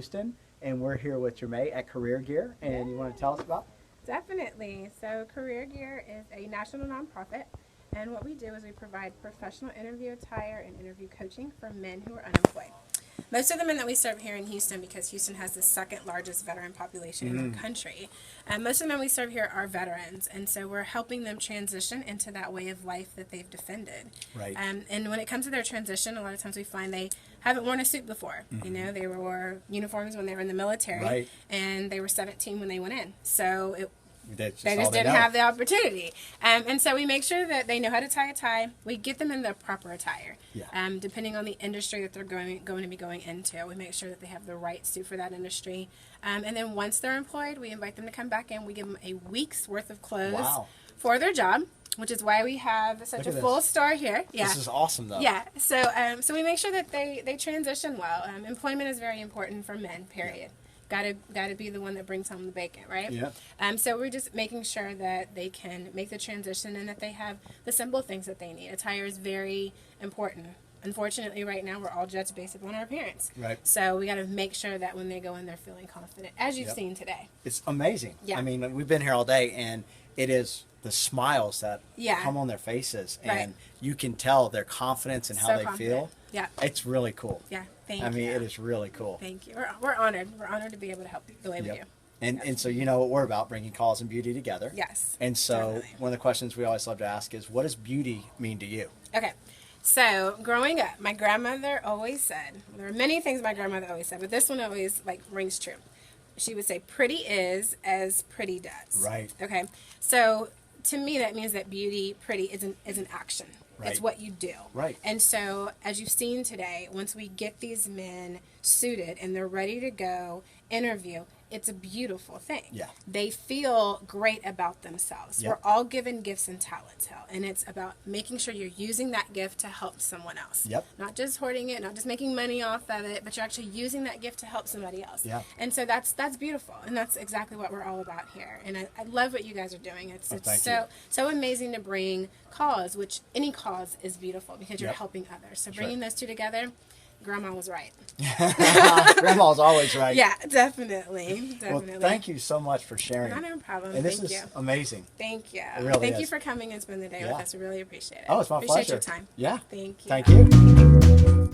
Houston, and we're here with Jermaine at Career Gear, and you want to tell us about? Definitely. So, Career Gear is a national nonprofit, and what we do is we provide professional interview attire and interview coaching for men who are unemployed. Most of the men that we serve here in Houston, because Houston has the second largest veteran population in the country, most of the men we serve here are veterans, and so we're helping them transition into that way of life that they've defended. Right. And when it comes to their transition, a lot of times we find they haven't worn a suit before. You know, they wore uniforms when they were in the military, Right. and they were 17 when they went in. So That's they all just they didn't know. have the opportunity. And so we make sure that they know how to tie a tie. We get them in the proper attire. Yeah. Depending on the industry that they're going to be going into, we make sure that they have the right suit for that industry. And then once they're employed, we invite them to come back in. We give them a week's worth of clothes Wow. for their job, which is why we have such Look a at full this. store here. Yeah. This is awesome, though. Yeah, so we make sure that they transition well. Employment is very important for men. Period. Gotta be the one that brings home the bacon, right? Yeah. So we're just making sure that they can make the transition and that they have the simple things that they need. Attire is very important. Unfortunately, right now we're all judged based upon our appearance. Right. So we got to make sure that when they go in, they're feeling confident, as you've Yep. seen today. It's amazing. Yeah. I mean, we've been here all day, and it is the smiles that Yeah. come on their faces, Right. and you can tell their confidence and how So they confident. feel. Yeah. It's really cool. Yeah. Thank I you. mean, it is really cool. Thank you. We're honored. We're honored to be able to help the way we Yep. do. And so you know what we're about, bringing cause and beauty together. Yes. And so Definitely. one of the questions we always love to ask is, what does beauty mean to you? Okay. So, growing up, my grandmother always said, there are many things my grandmother always said, but this one always rings true. She would say, pretty is as pretty does. Right. Okay. So, to me, that means that beauty, pretty is an action. Right. It's what you do. Right. And so, as you've seen today, once we get these men suited and they're ready to go interview, it's a beautiful thing. Yeah. They feel great about themselves. Yep. We're all given gifts and talents, and it's about making sure you're using that gift to help someone else. Yep. Not just hoarding it, not just making money off of it, but you're actually using that gift to help somebody else. Yeah. And so that's beautiful, and that's exactly what we're all about here. And I love what you guys are doing. It's thank so amazing to bring cause, which any cause is beautiful because you're Yep. helping others. So That's bringing right. those two together, Grandma was right. Grandma's always right. Yeah, definitely. Well, thank you so much for sharing. Not a problem. And this Thank is you. amazing. Thank you. It really Thank you is. for coming and spending the day Yeah. with us. We really appreciate it. Oh, it's my appreciate pleasure. your time. Yeah. Thank you. Thank you.